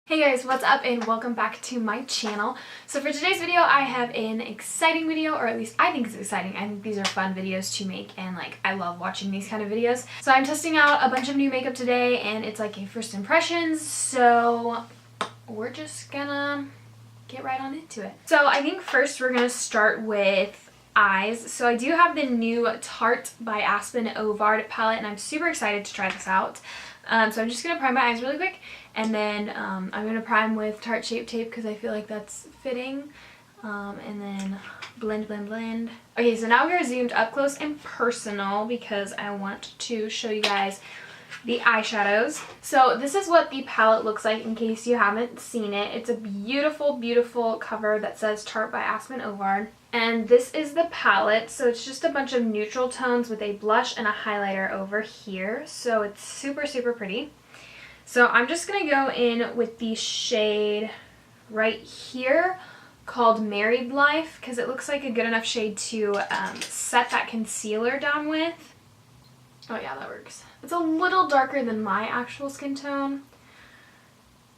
Hey guys, what's up and welcome back to my channel. So for today's video I have an exciting video, or at least I think it's exciting. I think these are fun videos to make and I love watching these kind of videos. So I'm testing out a bunch of new makeup today and it's like a first impressions, so we're just gonna get right on into it. So I think first we're gonna start with eyes. So I do have the new Tarte by Aspen Ovard palette and I'm super excited to try this out. So I'm just going to prime my eyes really quick, and then I'm going to prime with Tarte Shape Tape because I feel like that's fitting, and then blend. Okay, so now we're zoomed up close and personal because I want to show you guys the eyeshadows. So this is what the palette looks like in case you haven't seen it. It's a beautiful, beautiful cover that says Tarte by Aspen Ovard. And this is the palette, so it's just a bunch of neutral tones with a blush and a highlighter over here. So it's super, super pretty. So I'm just going to go in with the shade right here called Married Life because it looks like a good enough shade to set that concealer down with. Oh yeah, that works. It's a little darker than my actual skin tone,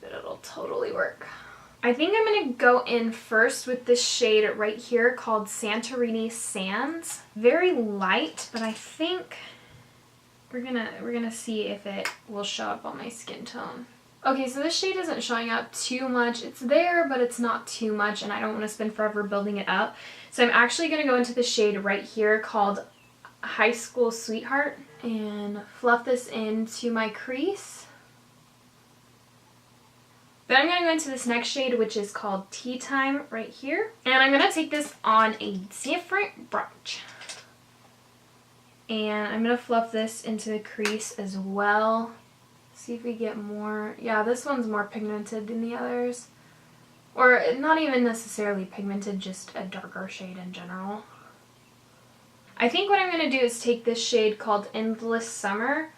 but it'll totally work. I think I'm going to go in first with this shade right here called Santorini Sands. Very light, but I think we're gonna see if it will show up on my skin tone. Okay, so this shade isn't showing up too much. It's there, but it's not too much, and I don't want to spend forever building it up. So I'm actually going to go into the shade right here called High School Sweetheart and fluff this into my crease. Then I'm going to go into this next shade, which is called Tea Time right here. And I'm going to take this on a different brush. And I'm going to fluff this into the crease as well. See if we get more. Yeah, this one's more pigmented than the others. Or not even necessarily pigmented, just a darker shade in general. I think what I'm going to do is take this shade called Endless Summer.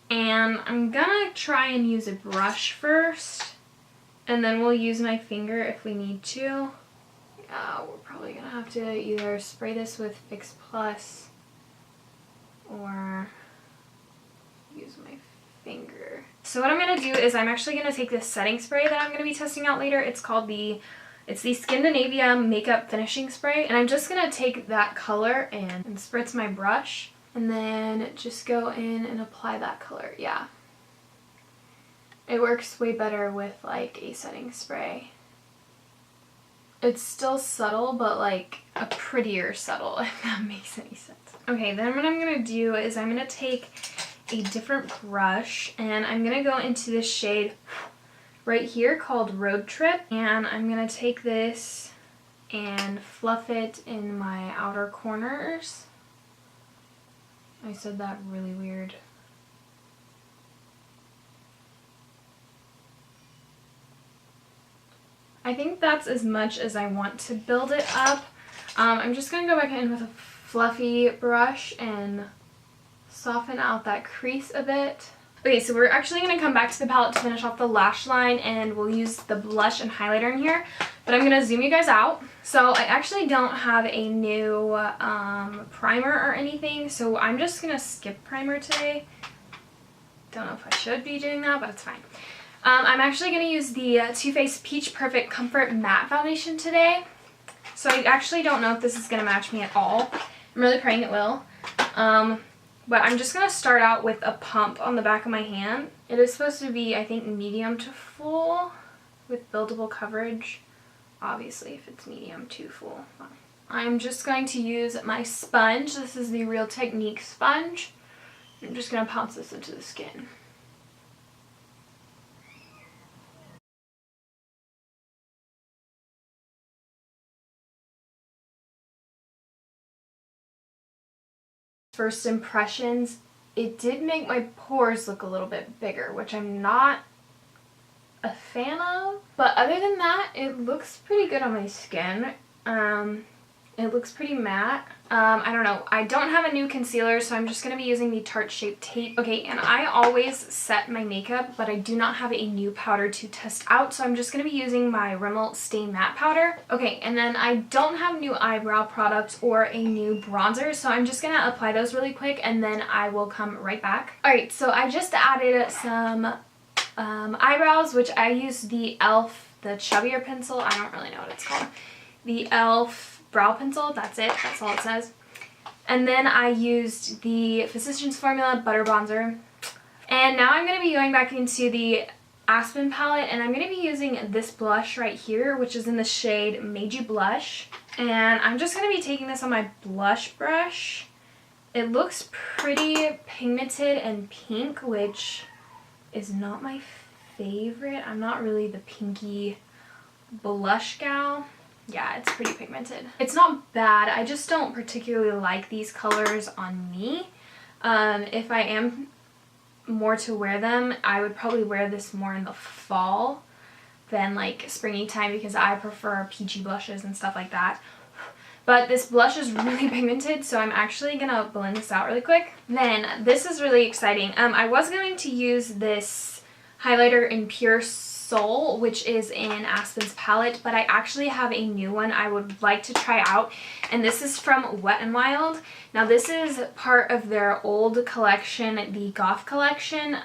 And I'm going to try and use a brush first. And then we'll use my finger if we need to. We're probably going to have to either spray this with Fix Plus or use my finger. So what I'm going to do is I'm actually going to take this setting spray that I'm going to be testing out later. It's the Skindinavia Makeup Finishing Spray. And I'm just going to take that color and spritz my brush. And then just go in and apply that color. Yeah. It works way better with like a setting spray. It's still subtle, but like a prettier subtle, if that makes any sense. Okay, then what I'm going to do is I'm going to take a different brush and I'm going to go into this shade right here called Road Trip. And I'm going to take this and fluff it in my outer corners. I said that really weird. I think that's as much as I want to build it up. I'm just going to go back in with a fluffy brush and soften out that crease a bit. Okay, so we're actually going to come back to the palette to finish off the lash line, and we'll use the blush and highlighter in here. But I'm going to zoom you guys out. So I actually don't have a new primer or anything, so I'm just going to skip primer today. Don't know if I should be doing that, but it's fine. I'm actually going to use the Too Faced Peach Perfect Comfort Matte Foundation today. So I actually don't know if this is going to match me at all. I'm really praying it will. But I'm just going to start out with a pump on the back of my hand. It is supposed to be, I think, medium to full with buildable coverage. Obviously, if it's medium to full. I'm just going to use my sponge. This is the Real Technique sponge. I'm just going to pounce this into the skin. First impressions, it did make my pores look a little bit bigger, which I'm not a fan of. But other than that, it looks pretty good on my skin. It looks pretty matte. I don't know. I don't have a new concealer, so I'm just going to be using the Tarte Shape Tape. Okay, and I always set my makeup, but I do not have a new powder to test out, so I'm just going to be using my Rimmel Stay Matte Powder. Okay, and then I don't have new eyebrow products or a new bronzer, so I'm just going to apply those really quick, and then I will come right back. Alright, so I just added some eyebrows, which I use the e.l.f. the chubbier pencil. I don't really know what it's called. The e.l.f. brow pencil. That's it. That's all it says. And then I used the Physicians Formula Butter Bronzer. And now I'm going to be going back into the Aspen palette, and I'm going to be using this blush right here, which is in the shade Made You Blush. And I'm just going to be taking this on my blush brush. It looks pretty pigmented and pink, which is not my favorite. I'm not really the pinky blush gal. Yeah, it's pretty pigmented. It's not bad. I just don't particularly like these colors on me. If I am more to wear them, I would probably wear this more in the fall than like springy time, because I prefer peachy blushes and stuff like that. But this blush is really pigmented, so I'm actually gonna blend this out really quick. Then this is really exciting. I was going to use this highlighter in Pure Soul, which is in Aspen's palette, but I actually have a new one I would like to try out, and this is from Wet n Wild. Now this is part of their old collection, the Goth collection.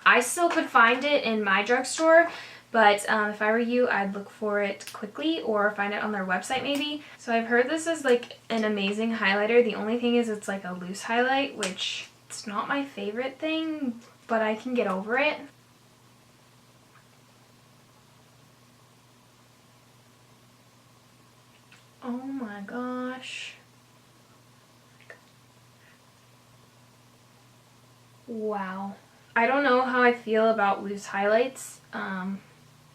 I still could find it in my drugstore, but if I were you, I'd look for it quickly or find it on their website maybe. So I've heard this is like an amazing highlighter. The only thing is it's like a loose highlight, which it's not my favorite thing, but I can get over it. Oh my gosh. Wow. I don't know how I feel about loose highlights.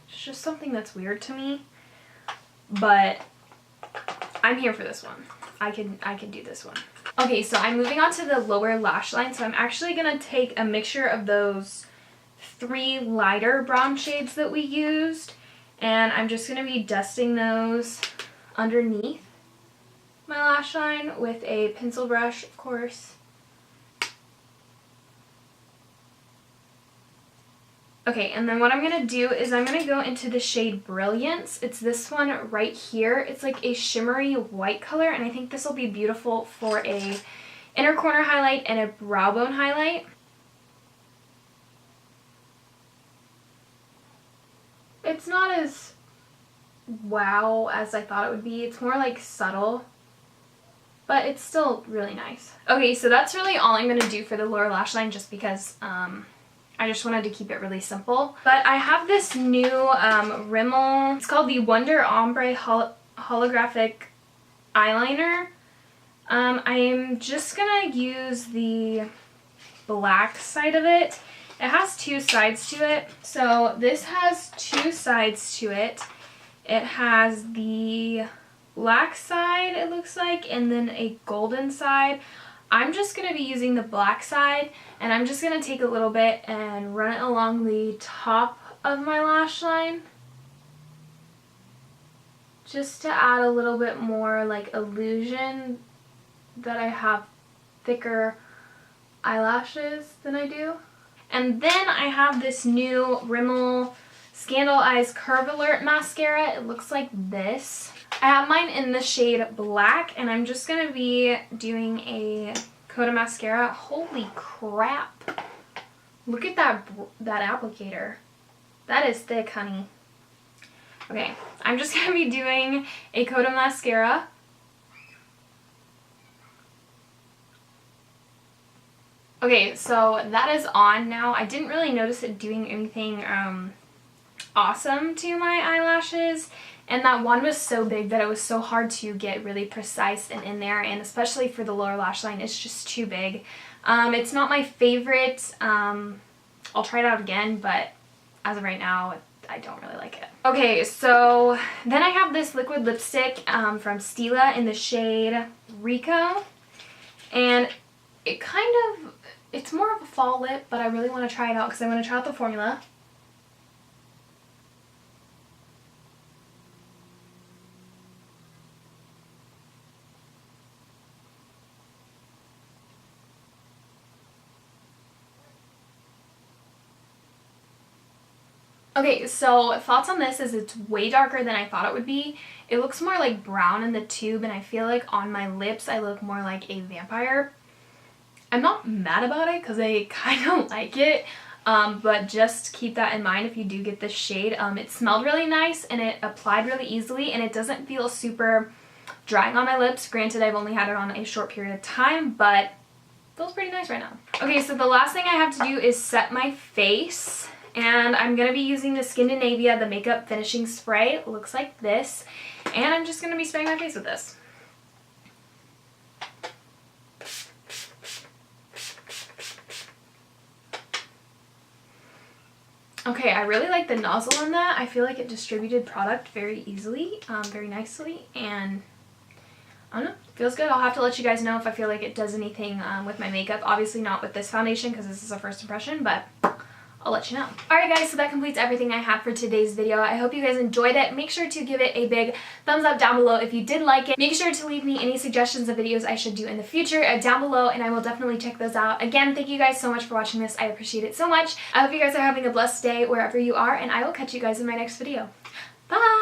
It's just something that's weird to me. But I'm here for this one. I can do this one. Okay, so I'm moving on to the lower lash line. So I'm actually going to take a mixture of those 3 lighter brown shades that we used, and I'm just going to be dusting those underneath my lash line with a pencil brush, of course. Okay, and then what I'm going to do is I'm going to go into the shade Brilliance. It's this one right here. It's like a shimmery white color, and I think this will be beautiful for a inner corner highlight and a brow bone highlight. It's not as wow as I thought it would be. It's more like subtle, but it's still really nice. Okay, so that's really all I'm going to do for the lower lash line, just because I just wanted to keep it really simple. But I have this new Rimmel, it's called the Wonder Ombre Holographic Eyeliner. I'm just going to use the black side of it. It has 2 sides to it. So this has 2 sides to it. It has the black side, it looks like, and then a golden side. I'm just going to be using the black side, and I'm just going to take a little bit and run it along the top of my lash line, just to add a little bit more like illusion that I have thicker eyelashes than I do. And then I have this new Rimmel Scandal Eyes Curve Alert mascara. It looks like this. I have mine in the shade Black, and I'm just going to be doing a coat of mascara. Holy crap. Look at that applicator. That is thick, honey. Okay, I'm just going to be doing a coat of mascara. Okay, so that is on now. I didn't really notice it doing anything awesome to my eyelashes, and that one was so big that it was so hard to get really precise and in there, and especially for the lower lash line, it's just too big. It's not my favorite. I'll try it out again, but as of right now, I don't really like it. Okay, so then I have this liquid lipstick from Stila in the shade Rico, and it's more of a fall lip, but I really want to try it out because I want to try out the formula. Okay, so thoughts on this is it's way darker than I thought it would be. It looks more like brown in the tube, and I feel like on my lips I look more like a vampire. I'm not mad about it because I kind of like it. but just keep that in mind if you do get this shade. It smelled really nice and it applied really easily, and it doesn't feel super drying on my lips. Granted, I've only had it on a short period of time, but feels pretty nice right now. Okay, so the last thing I have to do is set my face, and I'm going to be using the Skindinavia, the makeup finishing spray. It looks like this, and I'm just going to be spraying my face with this. Okay, I really like the nozzle on that. I feel like it distributed product very easily, very nicely, and I don't know, feels good. I'll have to let you guys know if I feel like it does anything with my makeup. Obviously not with this foundation because this is a first impression, but I'll let you know. Alright guys, so that completes everything I have for today's video. I hope you guys enjoyed it. Make sure to give it a big thumbs up down below if you did like it. Make sure to leave me any suggestions of videos I should do in the future down below, and I will definitely check those out. Again, thank you guys so much for watching this. I appreciate it so much. I hope you guys are having a blessed day wherever you are, and I will catch you guys in my next video. Bye!